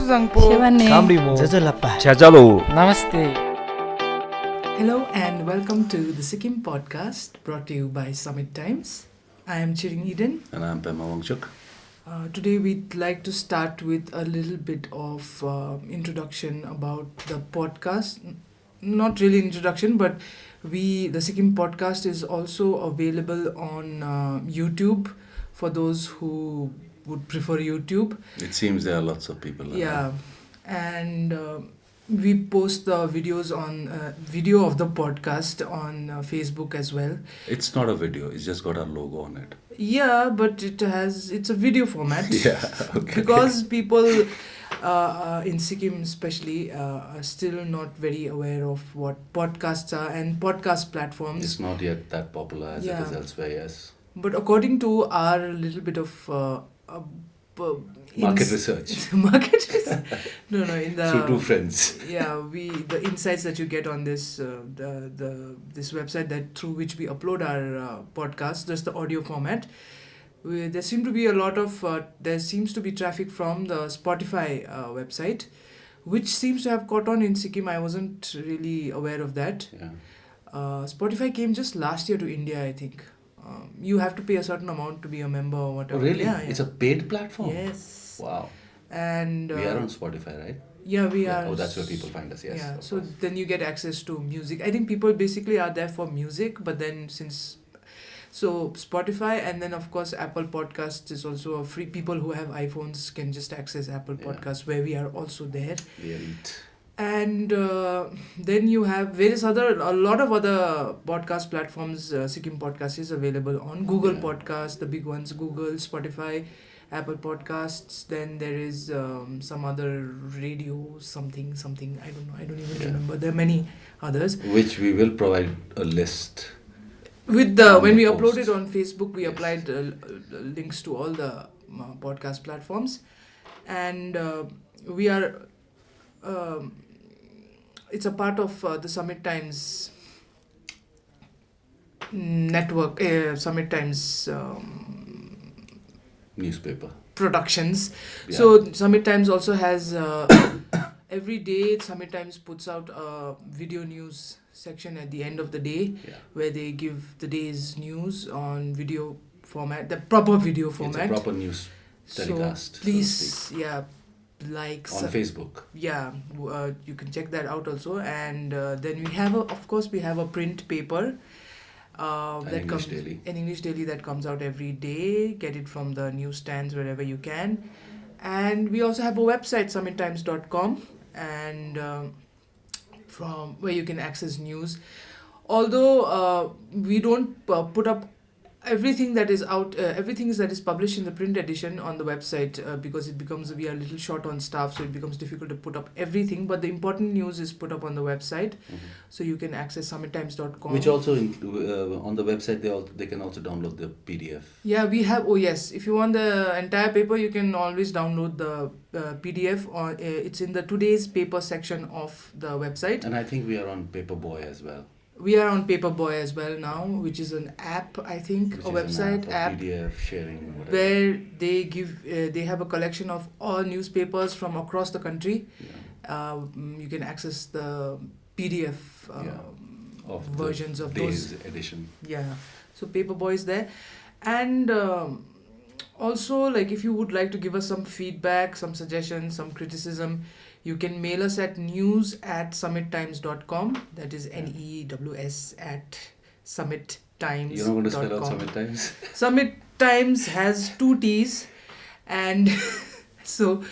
Namaste. Hello and welcome to the Sikkim podcast brought to you by Summit Times. I am Chiring Eden. And I'm Pema Wangchuk. Today we'd like to start with a little bit of introduction about the podcast. Not really introduction, but the Sikkim podcast is also available on YouTube for those who would prefer YouTube. It seems there are lots of people. Yeah, and we post the videos on video of the podcast on Facebook as well. It's not a video. It's just got our logo on it. Yeah, but it's a video format. Yeah, okay. Because people in Sikkim especially are still not very aware of what podcasts are and podcast platforms. It's not yet that popular as it is elsewhere, yes. But according to our little bit of Market research. Market research. No, in the Through two friends. Yeah, the insights that you get on this this website through which we upload our podcast, just the audio format. There seems to be traffic from the Spotify website, which seems to have caught on in Sikkim. I wasn't really aware of that. Yeah. Spotify came just last year to India, I think. You have to pay a certain amount to be a member or whatever. Oh, really? Yeah. It's a paid platform? Yes. Wow. And we are on Spotify, right? Yeah, we are. Oh, that's where people find us, yes. Yeah, so then you get access to music. I think people basically are there for music, but then so Spotify, and then of course Apple Podcasts is also a free. People who have iPhones can just access Apple Podcasts, where we are also there. The elite. And then you have a lot of other podcast platforms. Sikkim Podcast is available on Google Podcasts, the big ones, Google, Spotify, Apple Podcasts. Then there is some other radio, something, I don't know, I don't even remember. There are many others. Which we will provide a list. When we upload it on Facebook, we applied links to all the podcast platforms. And we are... it's a part of the Summit Times network, Summit Times newspaper productions. Yeah. So Summit Times also has every day Summit Times puts out a video news section at the end of the day, where they give the day's news on video format, the proper video format. It's a proper news telecast. So please, like on Facebook. Yeah, you can check that out also. And then we have a print paper an English daily that comes out every day. Get it from the newsstands wherever you can. And we also have a website, summittimes.com, and from where you can access news. Although we don't put up everything that is out, everything that is published in the print edition on the website, because we are a little short on staff, so it becomes difficult to put up everything. But the important news is put up on the website, so you can access summittimes.com. Which also on the website they can also download the PDF. Yeah, we have. Oh yes, if you want the entire paper, you can always download the PDF. Or it's in the today's paper section of the website. And I think we are on Paperboy as well. We are on Paperboy as well now, which is an app, I think, a website app, PDF sharing, whatever. where they have a collection of all newspapers from across the country. Yeah. You can access the PDF of versions of day's those edition. Yeah, so Paperboy is there, and also, like, if you would like to give us some feedback, some suggestions, some criticism, you can mail us at news@summittimes.com. That is NEWS at summittimes.com. You're not going to spell out Summit Times? Summit Times has 2 T's, and so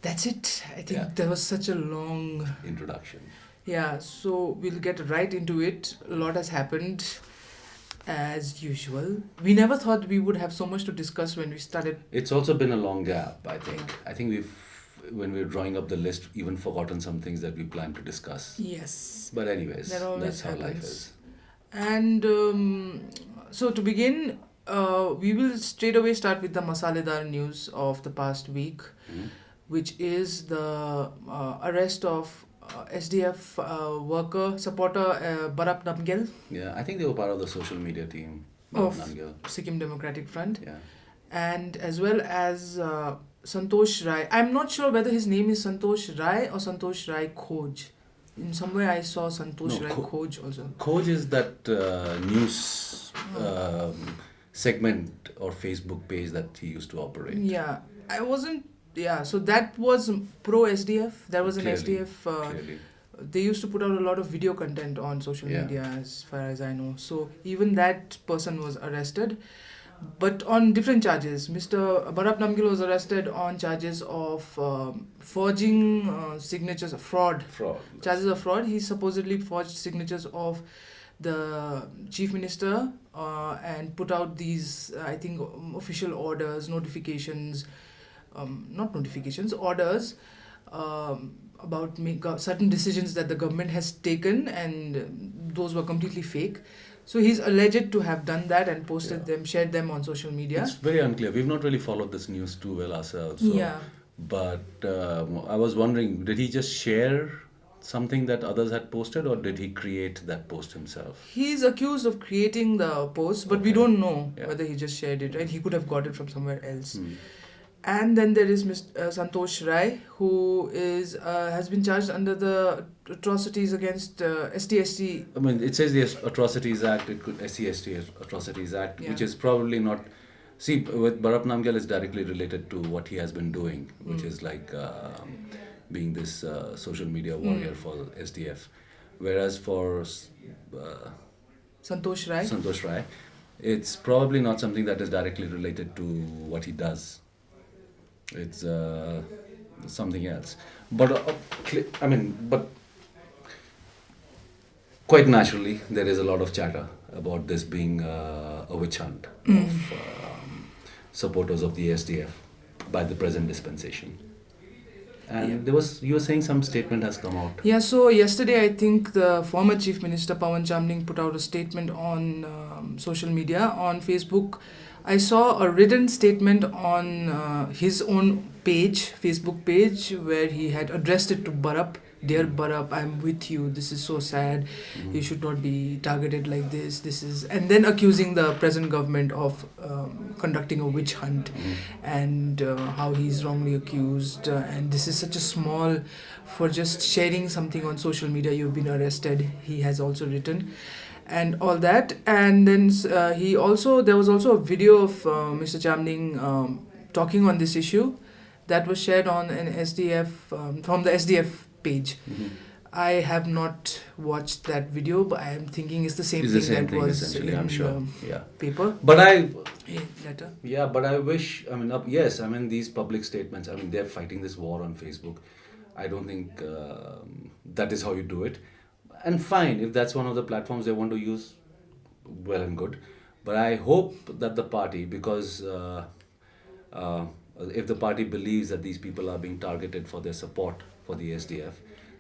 that's it. I think there was such a long introduction. Yeah, so we'll get right into it. A lot has happened, as usual. We never thought we would have so much to discuss when we started. It's also been a long gap, I think. I think when we were drawing up the list, even forgotten some things that we planned to discuss. Yes. But anyways, that's how happens. life is. And so to begin, we will straight away start with the masaledar news of the past week, which is the arrest of SDF supporter Barap Namgyal. Yeah, I think they were part of the social media team of Namgyal. Sikkim Democratic Front. Yeah. And as well as Santosh Rai. I'm not sure whether his name is Santosh Rai or Santosh Rai Khoj. In somewhere I saw Santosh No, Rai Khoj also. Kuch is that news segment or Facebook page that he used to operate. Yeah, I wasn't. Yeah, so that was pro SDF. That was an Clearly, SDF. clearly. They used to put out a lot of video content on social Yeah. media, as far as I know. So even that person was arrested, but on different charges. Mr. Bharat Namgil was arrested on charges of forging signatures, fraud. Fraud. Charges of fraud. He supposedly forged signatures of the chief minister and put out these, I think, official orders, notifications, not notifications, orders about certain decisions that the government has taken, and those were completely fake. So he's alleged to have done that and posted Yeah. them, shared them on social media. It's very unclear. We've not really followed this news too well ourselves. So, Yeah. But I was wondering, did he just share something that others had posted, or did he create that post himself? He's accused of creating the post, but we Okay. don't know Yeah. whether he just shared it, right? He could have got it from somewhere else. Hmm. And then there is Mr. Santosh Rai, who is has been charged under the atrocities against STST. I mean, it says the Atrocities Act, it could SCST Atrocities Act, Yeah. which is probably not. See, with Bharat Namgyal is directly related to what he has been doing, which is like being this social media warrior for SDF. Whereas for Santosh Rai. Santosh Rai, it's probably not something that is directly related to what he does. It's something else. But but quite naturally, there is a lot of chatter about this being a witch hunt of supporters of the SDF by the present dispensation. And you were saying some statement has come out. Yeah, so yesterday I think the former Chief Minister Pawan Chamling put out a statement on social media, on Facebook. I saw a written statement on his own page, Facebook page, where he had addressed it to Bharat. Dear Bharat, I'm with you. This is so sad. You should not be targeted like this. This is, and then accusing the present government of conducting a witch hunt, and how he's wrongly accused. And this is such a small, for just sharing something on social media, you've been arrested. He has also written, and all that. And then there was also a video of Mr. Chamling talking on this issue that was shared on an SDF from the SDF page. I have not watched that video, but I am thinking it's the same It's thing the same that thing, was essentially, in I'm sure. the Yeah. paper. But Letter. yeah, but I wish, yes, these public statements, they're fighting this war on Facebook. I don't think that is how you do it. And fine, if that's one of the platforms they want to use, well and good. But I hope that the party, because if the party believes that these people are being targeted for their support for the SDF,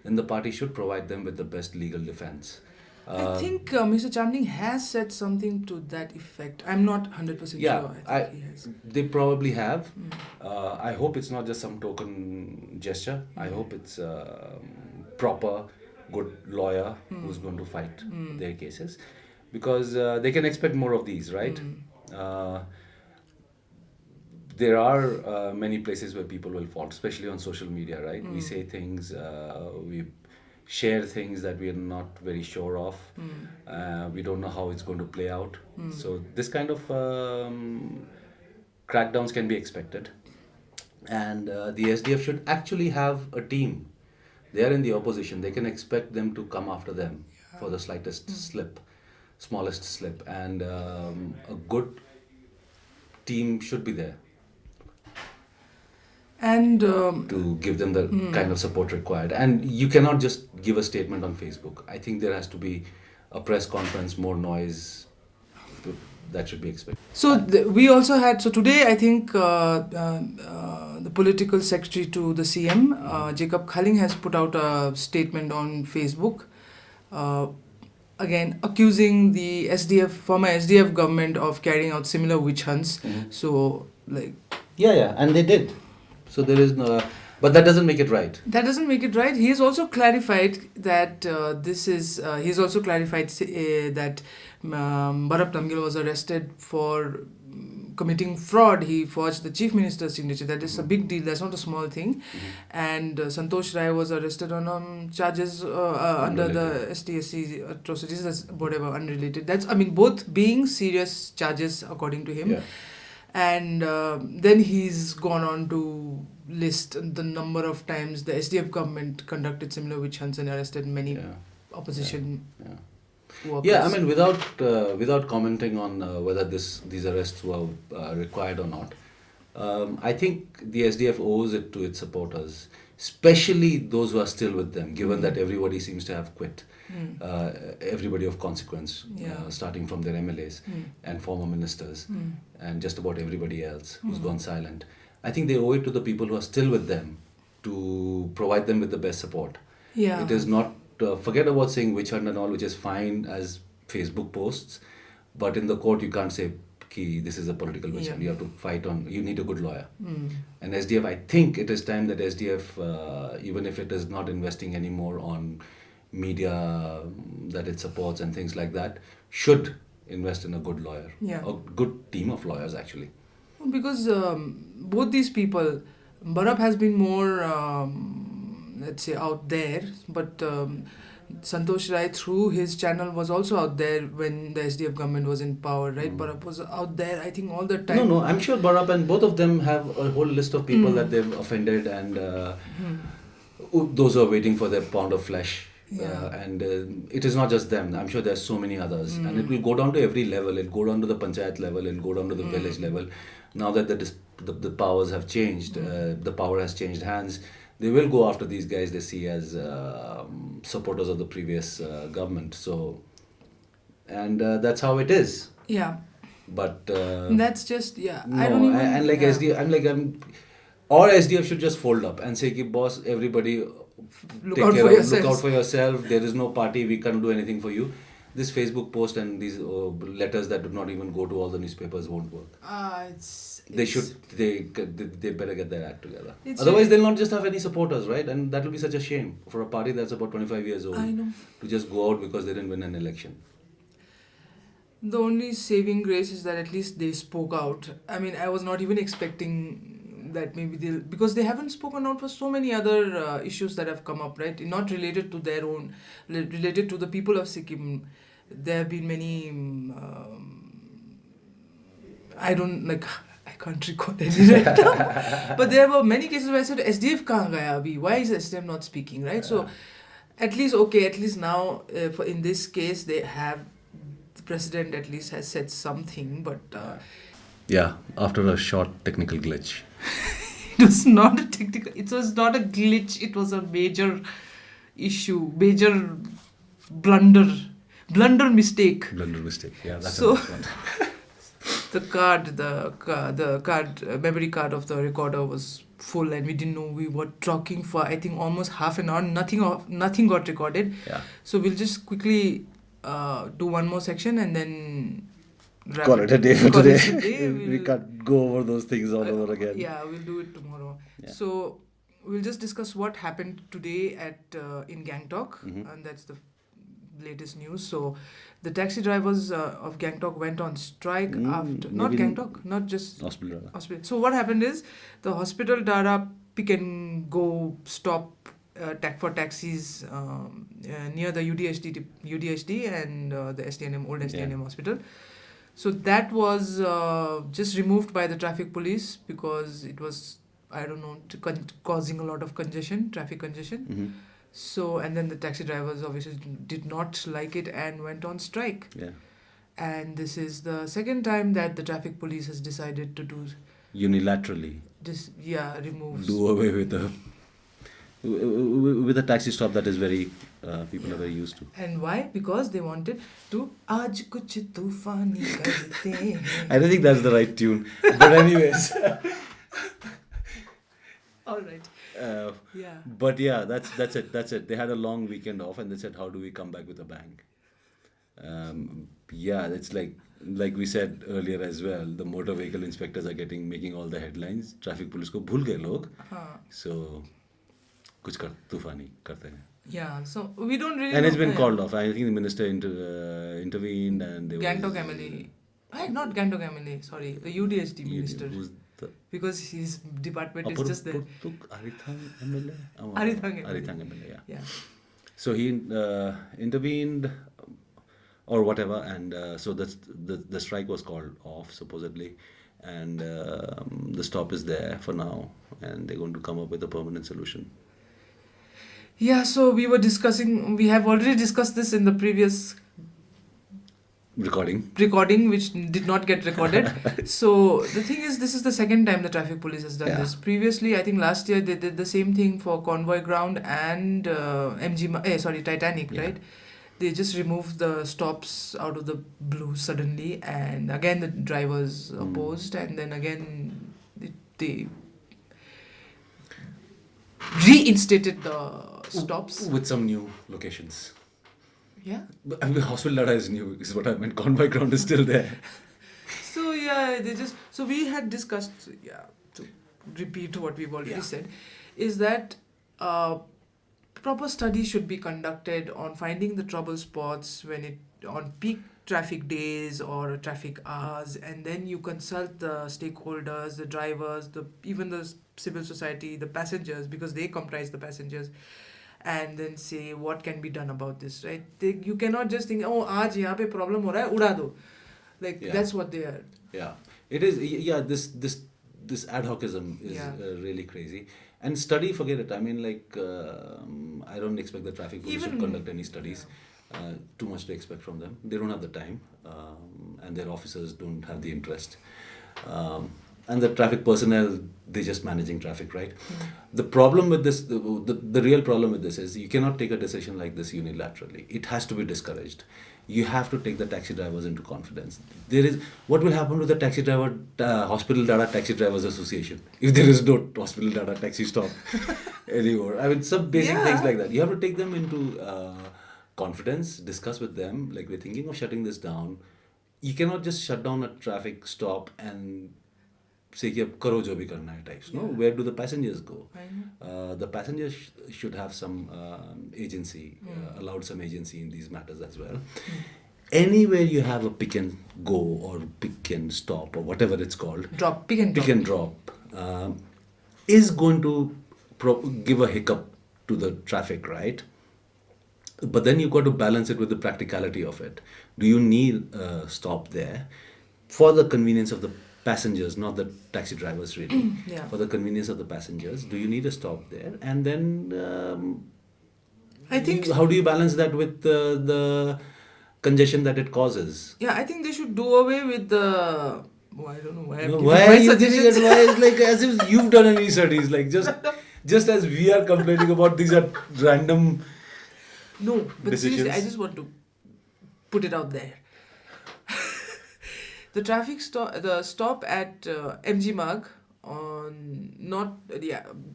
then the party should provide them with the best legal defense. I think Mr. Chamling has said something to that effect. I'm not 100% Yeah, sure. I think he has. they probably have. I hope it's not just some token gesture. I hope it's a proper, good lawyer who's going to fight their cases, because they can expect more of these, right? There are many places where people will fall, especially on social media, right? We say things, we share things that we are not very sure of. We don't know how it's going to play out. So this kind of crackdowns can be expected. And the SDF should actually have a team. They are in the opposition. They can expect them to come after them for the slightest slip, smallest slip. And a good team should be there And to give them the kind of support required. And you cannot just give a statement on Facebook. I think there has to be a press conference, more noise. That should be expected. so we also had, so today I think the political secretary to the CM, Jacob Khalling, has put out a statement on Facebook, again accusing the former SDF government of carrying out similar witch hunts. So like, Yeah, and they did. So there is no, but that doesn't make it right. that doesn't make it right. He has also clarified that he's also clarified that Bharat Namgil was arrested for committing fraud. He forged the chief minister's signature. That is a big deal. That's not a small thing. And Santosh Rai was arrested on charges under the STSC atrocities. That's whatever, unrelated. That's, I mean, both being serious charges according to him. Yeah. And then he's gone on to list the number of times the SDF government conducted similar witch hunts and arrested many opposition workers. Yeah, I mean, without commenting on whether these arrests were required or not, I think the SDF owes it to its supporters, especially those who are still with them, given that everybody seems to have quit. Everybody of consequence, starting from their MLAs and former ministers, and just about everybody else who's gone silent. I think they owe it to the people who are still with them to provide them with the best support. Yeah. It is not, forget about saying witch hunt and all, which is fine as Facebook posts, but in the court you can't say, Ki, this is a political witch hunt. You have to fight on, you need a good lawyer. And SDF, I think it is time that SDF, even if it is not investing anymore on media that it supports and things like that, should invest in a good lawyer. A good team of lawyers, actually. Because both these people, Bharat has been more, let's say, out there, but Santosh Rai, through his channel, was also out there when the SDF government was in power, right? Bharat was out there, I think, all the time. No, I'm sure Bharat and both of them have a whole list of people that they've offended, and those who are waiting for their pound of flesh. And it is not just them. I'm sure there's so many others, and it will go down to every level. It'll go down to the panchayat level. It'll go down to the village level. Now that the powers have changed, the power has changed hands. They will go after these guys they see as supporters of the previous government. So, and that's how it is. Yeah. But that's just no, I don't even. And like SDF, or SDF should just fold up and say, boss, everybody. Look out for yourself. There is no party. We can't do anything for you. This Facebook post and these letters that do not even go to all the newspapers won't work. They better get their act together. Otherwise, they'll not just have any supporters, right? And that will be such a shame for a party that's about 25 years old. I know. To just go out because they didn't win an election. The only saving grace is that at least they spoke out. I mean, I was not even expecting that maybe because they haven't spoken out for so many other issues that have come up, right? Not related to their own, related to the people of Sikkim. There have been many, I can't recall any right now. But there were many cases where I said, SDF kahan gaya abhi? Why is SDF not speaking, right? So at least now, in this case, they have, the president at least has said something, but... after a short technical glitch. It was not a glitch, it was a major issue, major blunder mistake. That's so, a nice one. the memory card of the recorder was full, and we didn't know. We were talking for, I think, almost half an hour. Nothing got recorded. So we'll just quickly do one more section and then call it a day for today. We can't go over those things all over again. We'll do it tomorrow. So we'll just discuss what happened today in Gangtok, and that's the latest news. So the taxi drivers of Gangtok went on strike after, not Gangtok, not just hospital. So what happened is the hospital Dara pick and go stop for taxis near the UDHD and the STNM, old STNM hospital. So that was just removed by the traffic police because it was, I don't know, causing a lot of traffic congestion. So, and then the taxi drivers obviously did not like it and went on strike. And this is the second time that the traffic police has decided to do... Unilaterally. Remove... Do away with a taxi stop that is very... people are very used to. And why? Because they wanted to... Aaj kuch Toofani karte hain. I don't think that's the right tune. But anyways... All right. But that's it. They had a long weekend off and they said, how do we come back with a bang? It's like we said earlier as well, the motor vehicle inspectors are making all the headlines. Traffic police ko bhul gaye log. So, kuch Toofani karte hain. So we don't really And it's been called off. I think the minister intervened and... Gangtok MLA Not Gandok MLA, sorry, the UDHD minister. Who's the Because his department is Upper just there. Putuk Arithang MLA? Oh, Arithang MLA. Arithang MLA, yeah. Yeah. So he intervened or whatever, and so the strike was called off supposedly, and the stop is there for now, and they're going to come up with a permanent solution. Yeah, so we have already discussed this in the previous Recording. which did not get recorded. So the thing is, this is the second time the traffic police has done Yeah. this. Previously, I think last year they did the same thing for Convoy Ground and Titanic, Yeah. right? They just removed the stops out of the blue suddenly, and again the drivers opposed, and then again they reinstated the stops. With some new locations. Yeah. But, I mean, hospital data is new, is what I meant. Convoy ground is still there. So yeah, so we had discussed, to repeat what we've already Yeah. said, is that proper study should be conducted on finding the trouble spots on peak traffic days or traffic hours, and then you consult the stakeholders, the drivers, even the civil society, the passengers, because they comprise the passengers, and then say what can be done about this, right? You cannot just think, oh, aaj yahan pe problem ho raha hai, uda do. Like, Yeah. that's what they are. Yeah, it is. Yeah, this ad hocism is Yeah. really crazy. And study, forget it. I mean, like, I don't expect the traffic police to Even- conduct any studies. Too much to expect from them. They don't have the time, and their officers don't have the interest. And the traffic personnel, they're just managing traffic, right? The problem with this, the real problem with this is you cannot take a decision like this unilaterally. It has to be discouraged. You have to take the taxi drivers into confidence. What will happen to the taxi driver, Hospital Data Taxi Drivers Association, if there is no Hospital Data Taxi stop anymore? I mean, some basic things like that. You have to take them into confidence, discuss with them, like, we're thinking of shutting this down. You cannot just shut down a traffic stop and say कि अब करो जो भी करना है types. No, where do the passengers go? I know. The passengers should have some agency, allowed some agency in these matters as well. Anywhere you have a pick and go or pick and stop or whatever it's called, Pick and drop. is going to give a hiccup to the traffic, right? But then you've got to balance it with the practicality of it. Do you need a stop there for the convenience of the passengers, not the taxi drivers really? Yeah. For the convenience of the passengers, do you need a stop there? And then I think how do you balance that with the congestion that it causes? Yeah, I think they should do away with the. Oh, I don't know why. I'm giving Why my are you giving suggestions. advice like as if you've done any studies? Like just as we are complaining about these are random. No, but seriously, I Decisions. just want to put it out there. The the stop at MG Marg on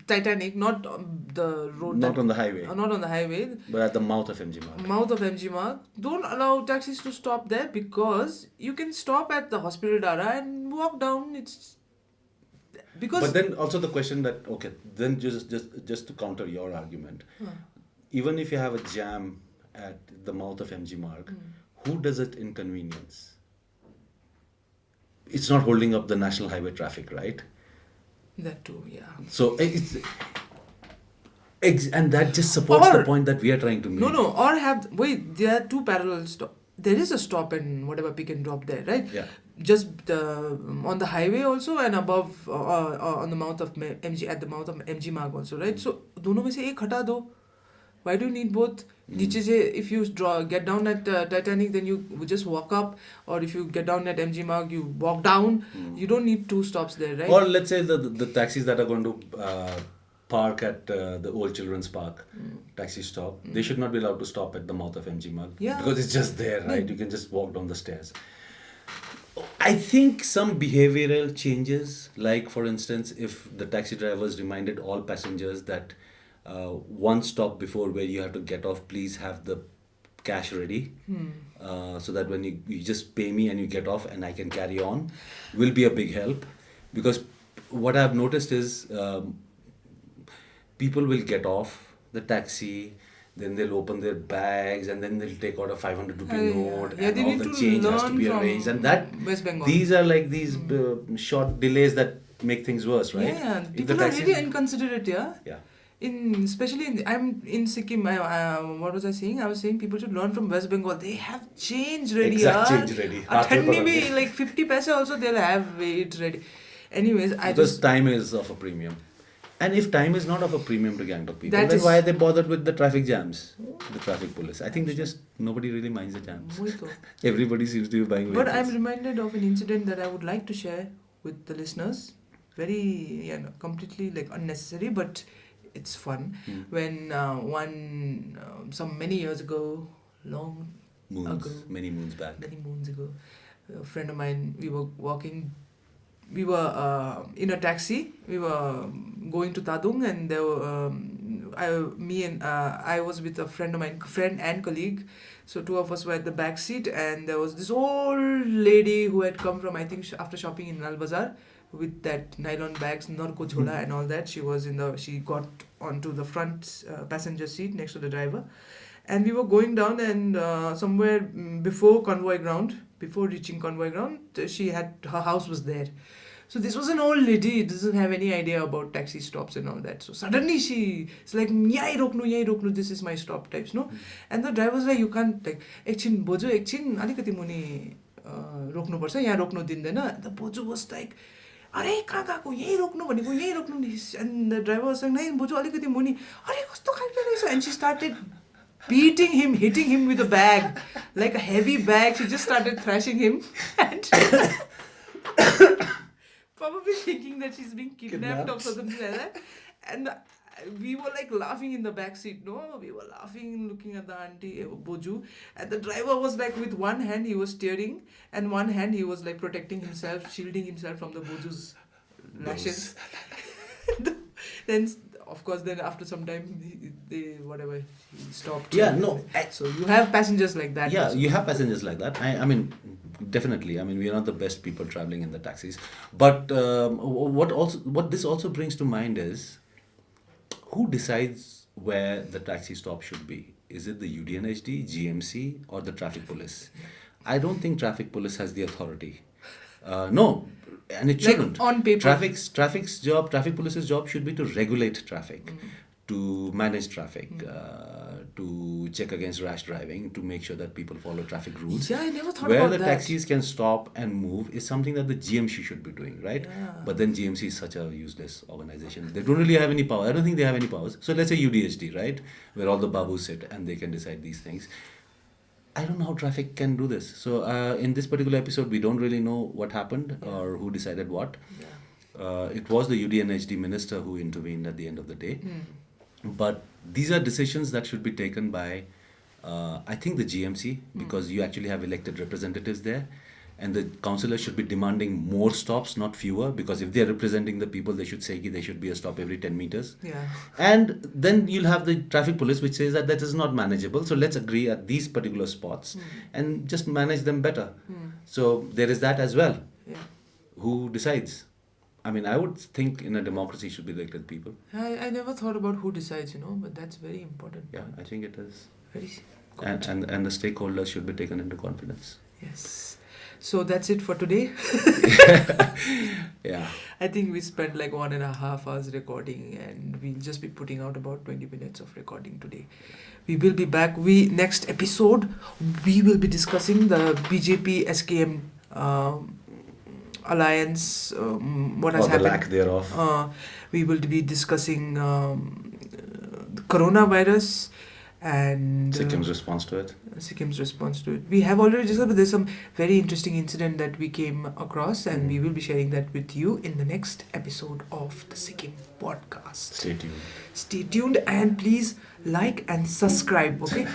Titanic, not on the road. Not on the highway, Not on the highway. but at the mouth of MG Marg. Mouth of MG Marg. Don't allow taxis to stop there, because you can stop at the Hospital Dara and walk down. It's because. But then also the question that, okay, then just to counter your argument, even if you have a jam at the mouth of MG Marg, who does it inconvenience? It's not holding up the national highway traffic, right? That too, yeah. So and that just supports the Or- point that we are trying to make. No, there are two parallel stops. There is a stop and whatever pick and drop there, right? Yeah. Just on the highway also, and above on the mouth of MG, at the mouth of MG Marg also, right? So दोनों में से एक हटा दो. Why do you need both? नीचे से, if you get down at Titanic, then you just walk up, or if you get down at MG Marg, you walk down. You don't need two stops there, right? Or let's say the taxis that are going to park at the old children's park taxi stop, they should not be allowed to stop at the mouth of MG Marg. Yeah. Because it's just there, right? You can just walk down the stairs. I think some behavioral changes, like for instance, if the taxi drivers reminded all passengers that one stop before where you have to get off, please have the cash ready, so that when you just pay me and you get off and I can carry on, will be a big help. Because what I've noticed is people will get off the taxi, then they'll open their bags and then they'll take out a 500 rupee note Yeah, and they all need the to change has to learn be from arranged, and that West Bengal. these are like these short delays that make things worse, right? Yeah, If the people are taxis- really inconsiderate, yeah. yeah. Especially I'm in Sikkim. What was I saying? I was saying people should learn from West Bengal. They have change ready. Exact yaar. change ready. Athandi bhi, like 50 paisa also they'll have it ready. Anyways, Because time is of a premium. And if time is not of a premium to Gangtok people, That then is- why are they bothered with the traffic jams? The traffic police. I think nobody really minds the jams. वही तो. Everybody seems to be buying But I'm vehicles. reminded of an incident that I would like to share with the listeners. Very, completely like unnecessary, but it's fun. When some many years ago, Many moons back. many moons ago, a friend of mine, we were walking. We were in a taxi. We were going to Tadung, and there were, I was with a friend of mine, friend and colleague. So two of us were at the back seat, and there was this old lady who had come from, I think, after shopping in Lal Bazar, with that nylon bags, narko chola and all that. She got onto the front passenger seat next to the driver, and we were going down, and somewhere before reaching convoy ground, her house was there. So this was an old lady, doesn't have any idea about taxi stops and all that. So suddenly she's like, yahi roknu, this is my stop types, no? And the driver's like, you can't, like, ekchin boju, alikati muni roknu parcha, yaha roknu dindaina. The boju was like, अरे कहाँ गएको यहीँ रोक्नु भनेको यहीँ रोक्नु नि. And the driver was saying, नाइ बोजू अलिकति मुनि. अरे कस्तो खालको रहेछ. And she started hitting him with a bag, like a heavy bag. She just started thrashing him, and probably thinking that she's being kidnapped or something like that. And we were like laughing in the back seat. No, we were laughing, looking at the auntie Boju, and the driver was like, with one hand he was steering, and one hand he was like protecting himself, shielding himself from the Boju's lashes. Then, of course, after some time, he stopped. Yeah, no. So you have passengers like that. Yeah, also. you have passengers like that. I mean, definitely. I mean, we are not the best people traveling in the taxis. But what this also brings to mind is, who decides where the taxi stop should be? Is it the UDNHD, GMC, or the traffic police? I don't think traffic police has the authority. No, and it shouldn't. Like on paper. Traffic police's job should be to regulate traffic, to manage traffic, to check against rash driving, to make sure that people follow traffic rules. Yeah, I never thought Where about the that. taxis can stop and move is something that the GMC should be doing, right? Yeah. But then GMC is such a useless organization. They don't really have any power. I don't think they have any powers. So let's say UDHD, right? Where all the babus sit and they can decide these things. I don't know how traffic can do this. So in this particular episode, we don't really know what happened or who decided what. Yeah. It was the UDNHD minister who intervened at the end of the day. But these are decisions that should be taken by, I think, the GMC, because you actually have elected representatives there. And the councillors should be demanding more stops, not fewer, because if they are representing the people, they should say there should be a stop every 10 meters. Yeah. And then you'll have the traffic police, which says that is not manageable. So let's agree at these particular spots and just manage them better. So there is that as well. Yeah. Who decides? I mean, I would think in a democracy should be elected people. I never thought about who decides, but that's very important. Yeah, point. I think it is. Very And the stakeholders should be taken into confidence. Yes. So that's it for today. Yeah. I think we spent like 1.5 hours recording, and we'll just be putting out about 20 minutes of recording today. We will be back. Next episode, we will be discussing the BJP SKM alliance, what has Or the happened. lack thereof. We will be discussing the coronavirus and Sikkim's response to it. Sikkim's response to it. We have already discussed, but there's some very interesting incident that we came across, and we will be sharing that with you in the next episode of the Sikkim podcast. Stay tuned. Stay tuned and please like and subscribe, okay?